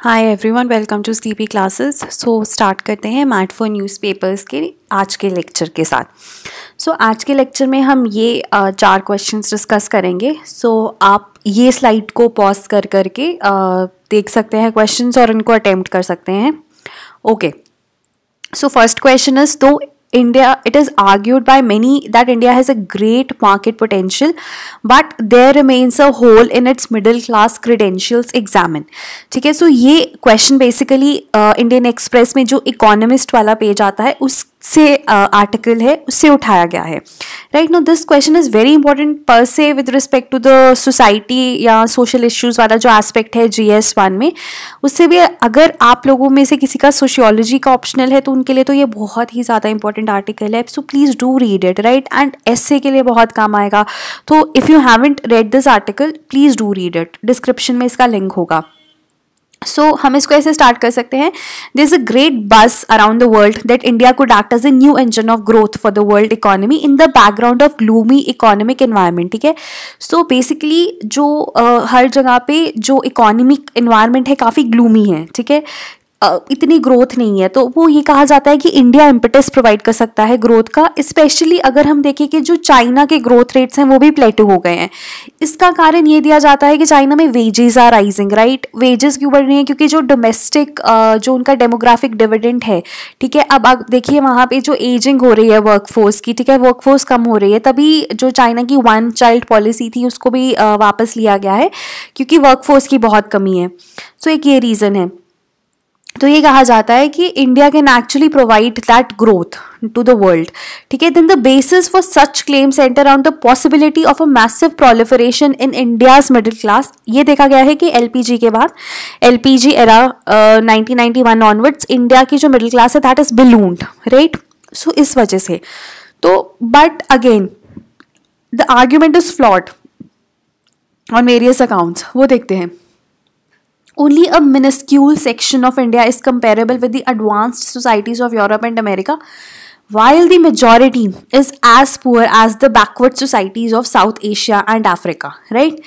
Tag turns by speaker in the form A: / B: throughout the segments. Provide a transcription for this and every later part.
A: Hi everyone, welcome to Sleepy Classes. So start करते हैं mat for newspapers के आज के लेक्चर के साथ। सो आज के लेक्चर में हम ये 4 क्वेश्चंस डिस्कस करेंगे। सो आप ये स्लाइड को पॉज कर करके देख सकते हैं क्वेश्चंस और इनको अटेम्प्ट कर सकते हैं। Okay, so first question is, तो India, it is argued by many that India has a great market potential, but there remains a hole in its middle class credentials examine. ठीक है, सो ये question basically Indian express में जो economist वाला page आता है उससे आर्टिकल है, उससे उठाया गया है। Right, no this question is very important per se with respect to the society या सोशल इश्यूज वाला जो एस्पेक्ट है GS1 में, उससे भी अगर आप लोगों में से किसी का सोशियोलॉजी का ऑप्शनल है तो उनके लिए तो ये बहुत ही ज़्यादा इंपॉर्टेंट आर्टिकल है। So please do read it, right, and essay के लिए बहुत काम आएगा। तो if you haven't read this article please do read it, description में इसका लिंक होगा। सो हम इसको ऐसे स्टार्ट कर सकते हैं, there is a great buzz around the world that India could act as a new engine of growth for the world economy in the background of gloomy economic environment. ठीक है, so basically जो हर जगह पे जो economic environment है काफ़ी gloomy है। ठीक है, इतनी ग्रोथ नहीं है, तो वो ये कहा जाता है कि इंडिया इम्पेटस प्रोवाइड कर सकता है ग्रोथ का। स्पेशली अगर हम देखें कि जो चाइना के ग्रोथ रेट्स हैं वो भी प्लेटू हो गए हैं। इसका कारण ये दिया जाता है कि चाइना में wages are rising. Right, wages क्यों बढ़ रही हैं? क्योंकि जो डोमेस्टिक जो उनका डेमोग्राफिक डिविडेंड है, ठीक है, अब आप देखिए वहाँ पे जो एजिंग हो रही है वर्कफोर्स की, ठीक है, वर्कफोर्स कम हो रही है, तभी जो चाइना की 1 चाइल्ड पॉलिसी थी उसको भी वापस लिया गया है क्योंकि वर्कफोर्स की बहुत कमी है। सो एक ये रीज़न है। तो ये कहा जाता है कि India can actually provide that growth to the world. ठीक है, then the basis for such claim centre on the possibility of a massive proliferation in India's middle class. ये देखा गया है कि LPG के बाद, LPG एरा 1991 ऑनवर्ड्स, इंडिया की जो मिडिल क्लास है दैट इज बलून्ड। राइट, सो इस वजह से तो but again the argument is flawed on various accounts. वो देखते हैं। Only a minuscule section of India is comparable with the advanced societies of Europe and America, while the majority is as poor as the backward societies of South Asia and Africa. Right?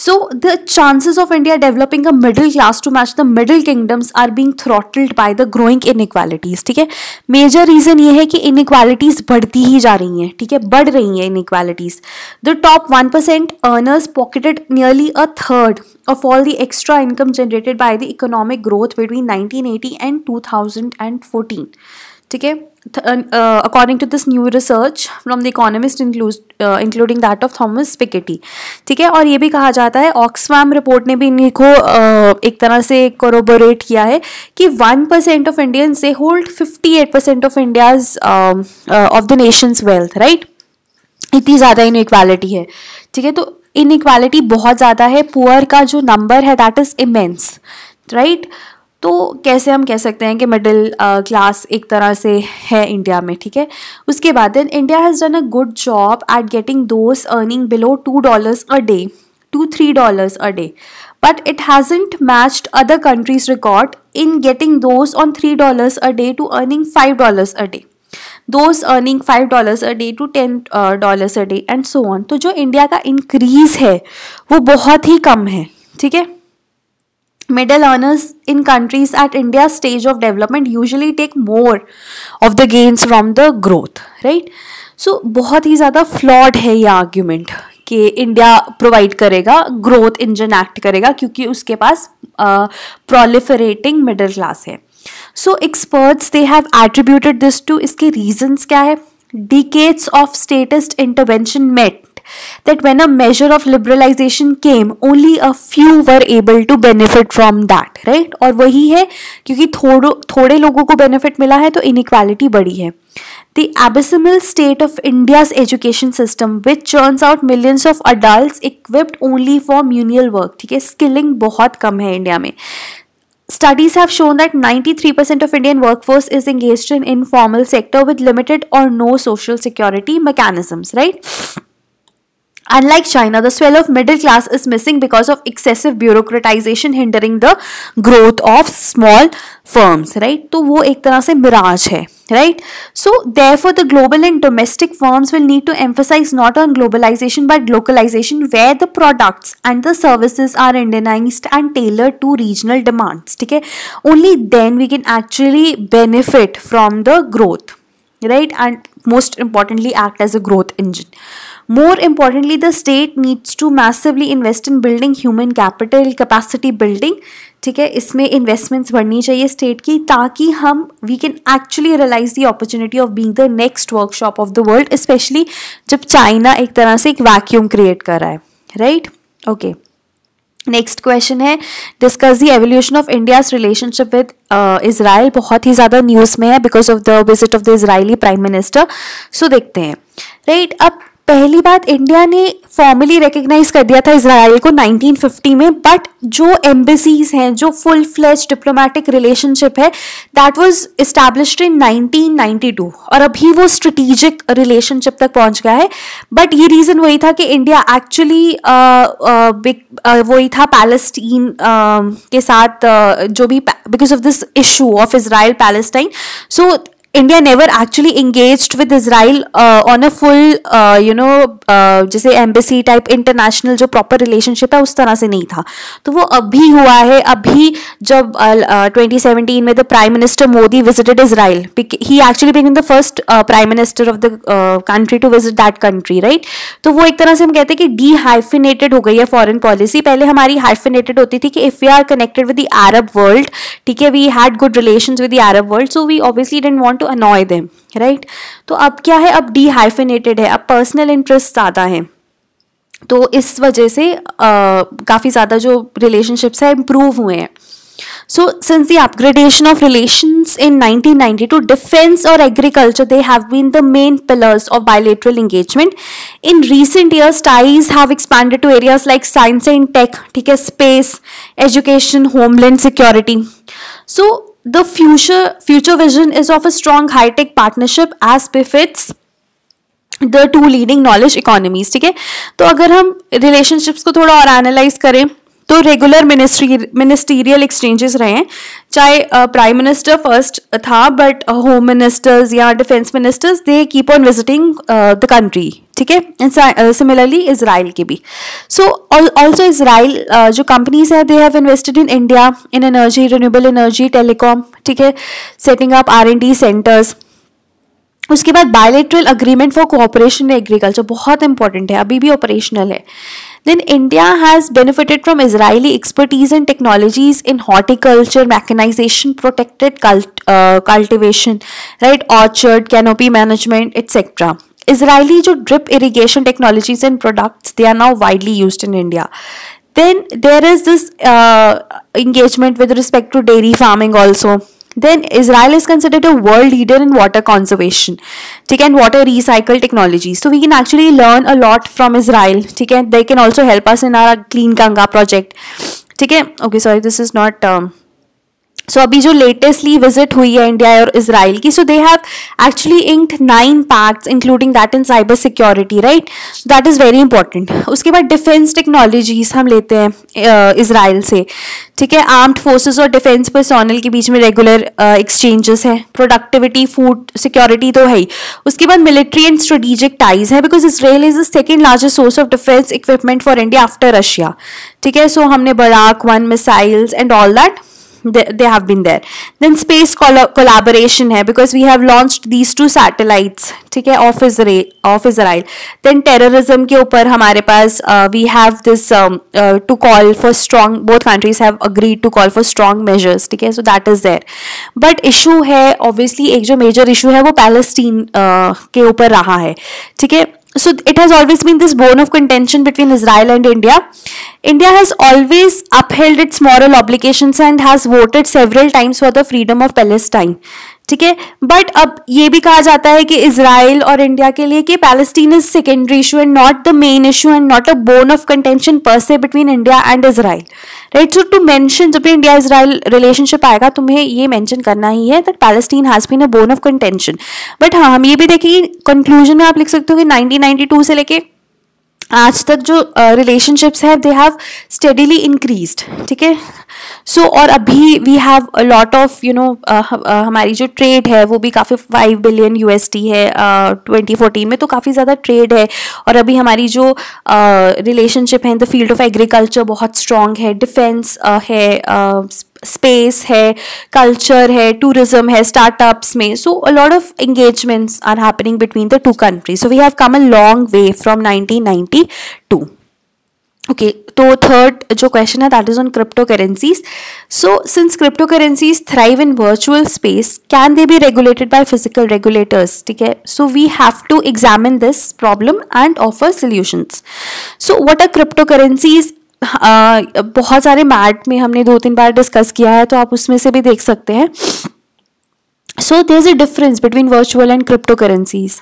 A: So the chances of India developing a middle class to match the middle kingdoms are being throttled by the growing inequalities. ठीक है, major reason ये है कि inequalities बढ़ती ही जा रही हैं। ठीक है, बढ़ रही हैं inequalities. The top 1% earners pocketed nearly a third of all the extra income generated by the economic growth between 1980 and 2014. ठीक है, according to this new research from the Economist including that of Thomas Piketty. ठीक है, और ये भी कहा जाता है, ऑक्सफैम रिपोर्ट ने भी इनको एक तरह से कोरोबोरेट किया है कि 1% of Indians they hold 58% of India's of the Nations wealth. Right, इतनी ज़्यादा इनइक्वालिटी है। ठीक है, तो इनइक्वालिटी बहुत ज़्यादा है, पुअर का जो नंबर है दैट इज इमेंस। राइट, तो कैसे हम कह सकते हैं कि मिडिल क्लास एक तरह से है इंडिया में। ठीक है, उसके बाद then India has done a good job at getting those earning below $2 a day to $3 a day, but it hasn't matched other countries' record in getting those on $3 a day to earning $5 a day, those earning $5 a day to $10 a day and so on. तो जो India का increase है वो बहुत ही कम है। ठीक है, middle earners in countries at India's stage of development usually take more of the gains from the growth. Right? So बहुत ही ज़्यादा flawed है ये argument कि इंडिया प्रोवाइड करेगा ग्रोथ इंजन एक्ट करेगा क्योंकि उसके पास proliferating middle class है। So experts they have attributed this to, इसके reasons क्या है? Decades of statist intervention met that when a measure of liberalization came, only a few were able to benefit from that. Right? और वही है क्योंकि थोड़े लोगों को benefit मिला है तो inequality बढ़ी है। The abysmal state of India's education system, which churns out millions of adults equipped only for menial work. ठीक है, skilling बहुत कम है इंडिया में। Studies have shown that 93% of Indian workforce is engaged in informal sector with limited or no social security mechanisms. Right? Unlike China, the swell of middle class is missing because of excessive bureaucratization hindering the growth of small firms. Right? तो वो एक तरह से मिराज है। right? So therefore the global and domestic firms will need to emphasize not on globalization but localization, where the products and the services are Indianized and tailored to regional demands. ठीक है, only then we can actually benefit from the growth, right? And most importantly act as a growth engine. More importantly, the state needs to massively invest in building human capital, capacity building. ठीक है, इसमें investments बढ़नी चाहिए state की, ताकि हम we can actually realise the opportunity of being the next workshop of the world, specially जब China एक तरह से एक वैक्यूम क्रिएट कर रहा है, राइट? ओके, नेक्स्ट क्वेश्चन है discuss the evolution of India's relationship with Israel. बहुत ही ज़्यादा न्यूज़ में है because of the visit of the Israeli prime minister. So देखते हैं, राइट? अब पहली बात, इंडिया ने फॉर्मली रिकग्नाइज कर दिया था इजराइल को 1950 में, बट जो एम्बेसीज हैं, जो फुल फ्लेज डिप्लोमेटिक रिलेशनशिप है, दैट वाज एस्टैब्लिश्ड इन 1992 और अभी वो स्ट्रेटेजिक रिलेशनशिप तक पहुंच गया है. बट ये रीज़न वही था कि इंडिया एक्चुअली वही था पैलेस्टीन के साथ जो भी because of this issue of Israel Palestine. So India never actually engaged with Israel on a full, जैसे embassy type international जो proper relationship है उस तरह से नहीं था. तो वो अभी हुआ है, अभी जब 2017 में the Prime Minister Modi visited Israel. He actually became the first Prime Minister of the country to visit that country, right? तो वो एक तरह से हम कहते हैं कि de-hyphenated हो गई है foreign policy. पहले हमारी hyphenated होती थी कि if we are connected with the Arab world, ठीक है, we had good relations with the Arab world, so we obviously didn't want to annoy them, right? तो अब क्या है, अब dehyphenated है, अब पर्सनल इंटरेस्ट ज़्यादा है, तो इस वजह से काफ़ी ज़्यादा जो रिलेशनशिप्स है इम्प्रूव हुए हैं. So since the upgradation of relations in 1992, defense or agriculture, they have been the main pillars of bilateral engagement. In recent years, ties have expanded to areas like science and tech, ठीक है, space, education, homeland security. So the future vision is of a strong high-tech partnership as befits the two leading knowledge economies. ठीक है, तो अगर हम relationships को थोड़ा और analyze करें तो रेगुलर मिनिस्टीरियल एक्सचेंजेस रहे हैं, चाहे प्राइम मिनिस्टर फर्स्ट था, बट होम मिनिस्टर्स या defence ministers they keep on visiting the country. ठीक है, सिमिलरली इजराइल के भी. सो ऑल्सो इजराइल जो कंपनीज है, they have invested in India in energy, renewable energy, telecom, ठीक है, सेटिंग अप R&D सेंटर्स. उसके बाद bilateral agreement for cooperation in agriculture, बहुत इंपॉर्टेंट है, अभी भी ऑपरेशनल है. Then India has benefited from Israeli expertise and technologies in horticulture, mechanization, protected cultivation, right, orchard, canopy management, etc. Israeli जो drip irrigation technologies and products, they are now widely used in India. Then there is this engagement with respect to dairy farming also. Then Israel is considered a world leader in water conservation, ठीक है, and water recycle technologies. So we can actually learn a lot from Israel, ठीक है. They can also help us in our Clean Ganga project, ठीक है. Okay, sorry, this is not सो अभी जो latestly visit हुई है इंडिया और Israel की, so they have actually inked 9 pacts including that in cyber security, right. That is very important. उसके बाद डिफेंस टेक्नोलॉजीज हम लेते हैं इजराइल से, ठीक है. आर्म्ड फोर्सेस और डिफेंस पर्सोनल के बीच में रेगुलर एक्सचेंजेस हैं. प्रोडक्टिविटी, फूड सिक्योरिटी तो है ही. उसके बाद मिलिट्री एंड स्ट्रेटेजिक टाइज है, because Israel is the second largest source of defence equipment for India after Russia, ठीक है. सो हमने Barak 1 missiles and all that, they have been there. Then space collaboration है, because we have launched these 2 satellites, ठीक है, of Israel. Then terrorism के ऊपर हमारे पास we have this to call for strong, both countries have agreed to call for strong measures, ठीक है. So that is there. But issue है obviously, एक जो major issue है वो पैलेस्टीन के ऊपर रहा है, ठीक है. So it has always been this bone of contention between Israel and India. India has always upheld its moral obligations and has voted several times for the freedom of Palestine, ठीक है. But अब ये भी कहा जाता है कि Israel और इंडिया के लिए कि Palestine is secondary issue and not the main issue and not a bone of contention per se between India and Israel, right. So to mention, जब भी इंडिया इजराइल रिलेशनशिप आएगा तुम्हें ये मेंशन करना ही है that Palestine has been a bone of contention. But हाँ, हम ये भी देखें, कंक्लूजन में आप लिख सकते हो कि 1992 से लेके आज तक जो रिलेशनशिप्स है दे हैव स्टेडीली इंक्रीज्ड, ठीक है। सो और अभी we have a lot of हमारी जो ट्रेड है वो भी काफ़ी 5 बिलियन यूएसडी है 2014 में, तो काफ़ी ज़्यादा ट्रेड है। और अभी हमारी जो रिलेशनशिप है in the field of agriculture बहुत स्ट्रॉन्ग है, डिफेंस है, स्पेस है, कल्चर है, टूरिज्म है, स्टार्टअप्स में। So a lot of engagements are happening between the two countries. So we have come a long way from 1992। Okay, तो third जो question है that is on crypto currencies. So since crypto currencies thrive in virtual space, can they be regulated by physical regulators, ठीक है। सो we have to examine this problem and offer solutions. So what are crypto currencies? बहुत सारे mat में हमने 2-3 बार discuss किया है, तो आप उसमें से भी देख सकते हैं। So there is a difference between virtual and crypto currencies,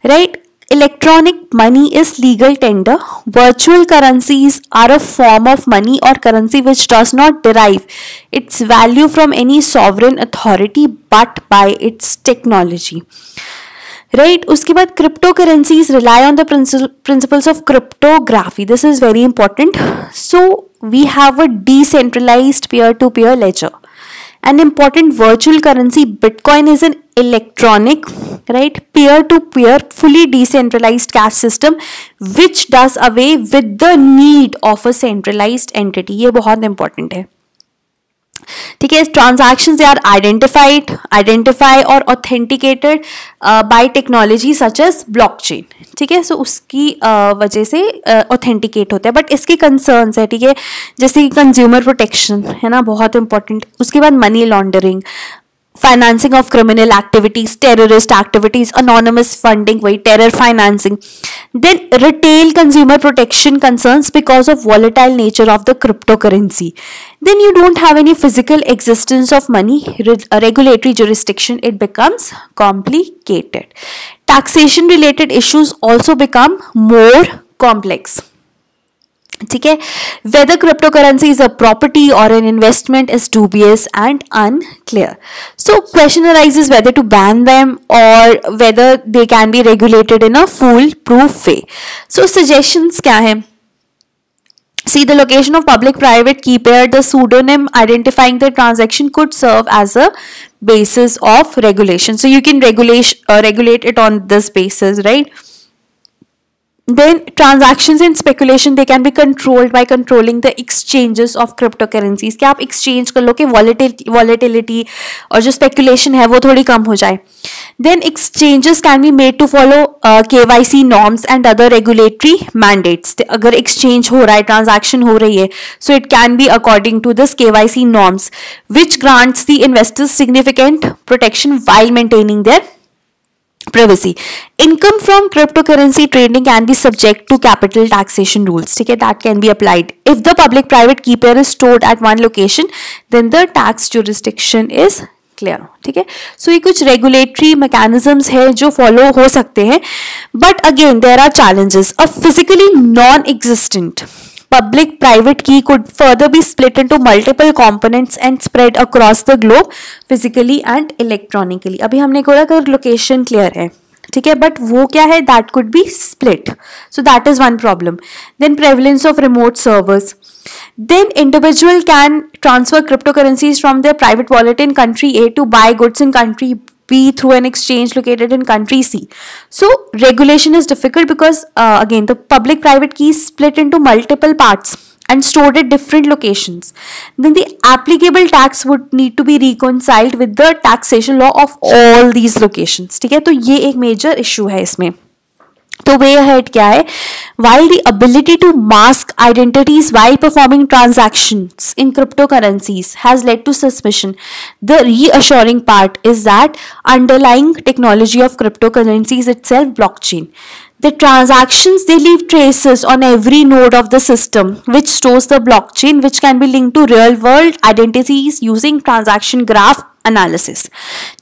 A: right? Electronic money is legal tender. Virtual currencies are a form of money or currency which does not derive its value from any sovereign authority but by its technology. Right? उसके बाद crypto currencies rely on the principles of cryptography. This is very important. So we have a decentralized peer-to-peer ledger. An important virtual currency, Bitcoin, is an electronic, right, peer-to-peer, fully decentralized cash system which does away with the need of a centralized entity. ये बहुत important है, ठीक है। Transactions they are identify और authenticated by technology such as blockchain, ठीक है। सो उसकी वजह से ऑथेंटिकेट होता है, बट इसके कंसर्न्स है, ठीक है, जैसे कि कंज्यूमर प्रोटेक्शन है ना, बहुत इंपॉर्टेंट। उसके बाद money laundering, financing of criminal activities, terrorist activities, anonymous funding, वही terror financing. Then retail consumer protection concerns because of volatile nature of the cryptocurrency. Then you don't have any physical existence of money, regulatory jurisdiction, it becomes complicated. Taxation related issues also become more complex. ठीक है, whether cryptocurrency is a property or an investment is dubious and unclear. So question arises whether to ban them or whether they can be regulated in a foolproof way. So suggestions क्या हैं? See, the location of public-private key pair, the pseudonym identifying the transaction could serve as a basis of regulation. So you can regulate it on this basis, right? Then transactions and speculation, they can be controlled by controlling the exchanges of cryptocurrencies. क्या आप exchange कर लो कि volatility और जो speculation है वो थोड़ी कम हो जाए. Then exchanges can be made to follow KYC norms and other regulatory mandates. अगर exchange हो रहा है, transaction हो रही है, so it can be according to this KYC norms, which grants the investors significant protection while maintaining their privacy. Income from cryptocurrency trading can be subject to capital taxation rules, ठीक है, that can be applied. If the public-private key pair is stored at one location, then the tax jurisdiction is clear, ठीक है। So ये कुछ regulatory mechanisms है जो follow हो सकते हैं, but again there are challenges. A physically non-existent public-private key could further be split into multiple components and spread across the globe physically and electronically. अभी हमने बोला कि location clear है, ठीक है, but वो क्या है, that could be split. So that is one problem. Then prevalence of remote servers. Then individual can transfer cryptocurrencies from their private wallet in country A to buy goods in country B through an exchange located in country C. So regulation is difficult because again the public-private key is split into multiple parts and stored at different locations. Then the applicable tax would need to be reconciled with the taxation law of all these locations. ठीक है, तो ये एक major issue है इसमें. तो way ahead क्या है? While the ability to mask identities while performing transactions in cryptocurrencies has led to suspicion, the reassuring part is that underlying technology of cryptocurrencies itself, blockchain. The transactions, they leave traces on every node of the system which stores the blockchain, which can be linked to real world identities using transaction graph analysis.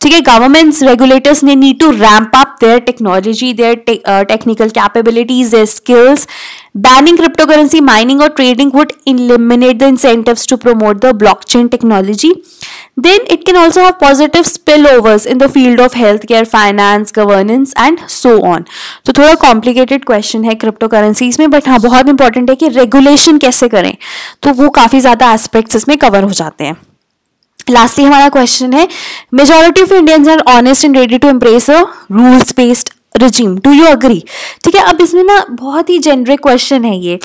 A: ठीक है, governments, regulators ने need to ramp up their technology, their technical capabilities, their skills. Banning cryptocurrency mining or trading would eliminate the incentives to promote the blockchain technology. then it can also have positive spillovers in the field of healthcare, finance, governance and so on. तो थोड़ा complicated question है crypto currencies में, but हाँ बहुत important है कि regulation कैसे करें, तो वो काफ़ी ज़्यादा एस्पेक्ट्स इसमें कवर हो जाते हैं. लास्टली हमारा क्वेश्चन है, majority of Indians are honest and ready to embrace a rules based regime, do you agree. ठीक है, अब इसमें ना बहुत ही जेनरिक क्वेश्चन है ये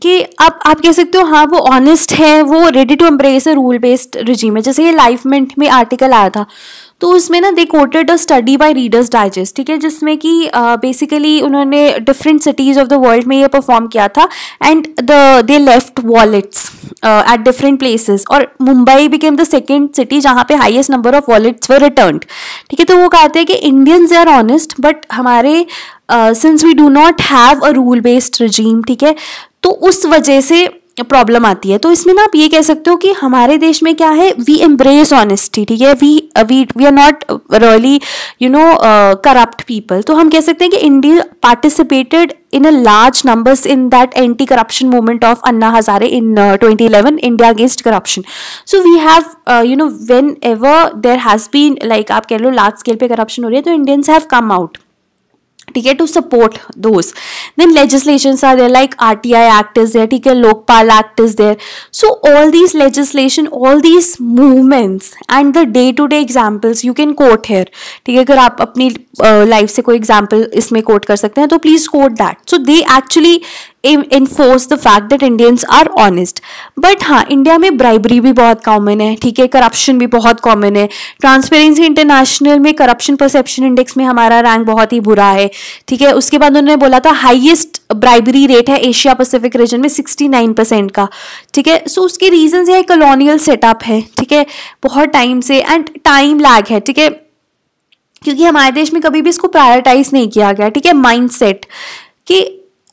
A: कि आप कह सकते हो हाँ वो ऑनेस्ट है, वो ready to embrace a rule based regime है. जैसे ये लाइफ मिंट में आर्टिकल आया था, तो उसमें ना they quoted a study by Reader's Digest. ठीक है, जिसमें कि बेसिकली उन्होंने different cities of the world में ये परफॉर्म किया था and they left wallets at different places, और Mumbai became the second city जहाँ पे highest number of wallets were returned. ठीक है, तो वो कहते हैं कि इंडियंस आर ऑनेस्ट, बट हमारे since we do not have a rule based regime, ठीक है, तो उस वजह से प्रॉब्लम आती है. तो इसमें ना आप ये कह सकते हो कि हमारे देश में क्या है, वी एम्ब्रेस ऑनेस्टी. ठीक है, we are not really corrupt people. तो हम कह सकते हैं कि India participated in a large numbers in that anti-corruption movement of Anna Hazare in 2011, India against corruption. So we have whenever there has been like आप कह लो large scale पे corruption हो रही है, तो Indians have come out, ठीक है, to support those. Then legislations are there like RTI Act is there, ठीक है, Lokpal Act is there. So all these legislation, all these movements and the day-to-day examples you can quote here. ठीक है, अगर आप अपनी life से कोई example इसमें कोट कर सकते हैं तो please coat that. So they actually enforce the fact that Indians are honest. But हाँ, इंडिया में ब्राइबरी भी बहुत कॉमन है. ठीक है, करप्शन भी बहुत कॉमन है. ट्रांसपेरेंसी इंटरनेशनल में करप्शन परसेप्शन इंडेक्स में हमारा रैंक बहुत ही बुरा है. ठीक है, उसके बाद उन्होंने बोला था हाईएस्ट ब्राइबरी रेट है एशिया पैसिफिक रीजन में 69% का. ठीक है, सो उसके रीजन है कॉलोनियल सेटअप है. ठीक है, बहुत टाइम से एंड टाइम लैग है. ठीक है, क्योंकि हमारे देश में कभी भी इसको प्रायोरिटाइज नहीं किया गया. ठीक है, माइंडसेट कि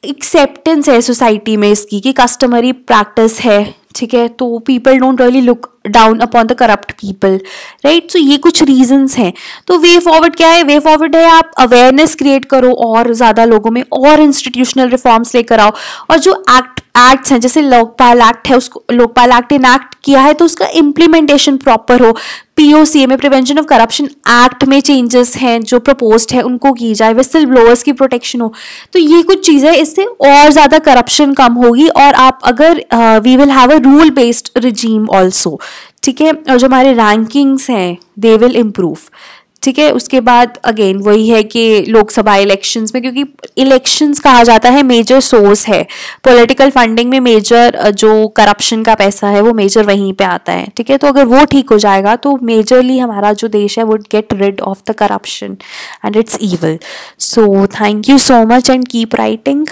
A: एक्सेप्टेंस है सोसाइटी में इसकी कि कस्टमरी प्रैक्टिस है. ठीक है, तो people don't really look down upon the corrupt people, right. So ये कुछ रीजंस हैं. तो वे फॉरवर्ड क्या है, वे फॉरवर्ड है आप अवेयरनेस क्रिएट करो और ज़्यादा लोगों में, और इंस्टीट्यूशनल रिफॉर्म्स लेकर आओ, और जो एक्ट्स हैं जैसे लोकपाल एक्ट है, उसको लोकपाल एक्ट इनैक्ट किया है तो उसका इम्प्लीमेंटेशन प्रॉपर हो. POCA में प्रिवेंशन ऑफ करप्शन एक्ट में चेंजेस हैं जो प्रपोज्ड है उनको की जाए. विसल ब्लोअर्स की प्रोटेक्शन हो. तो ये कुछ चीज़ें, इससे और ज़्यादा करप्शन कम होगी. और आप अगर we will have a rule based regime also. ठीक है, और जो हमारे रैंकिंग्स हैं दे विल इम्प्रूव. ठीक है, उसके बाद अगेन वही है कि लोकसभा इलेक्शंस में, क्योंकि इलेक्शंस कहा जाता है मेजर सोर्स है पॉलिटिकल फंडिंग में, मेजर जो करप्शन का पैसा है वो मेजर वहीं पे आता है. ठीक है, तो अगर वो ठीक हो जाएगा तो मेजरली हमारा जो देश है would get rid of the corruption and its evil. So thank you so much and keep writing.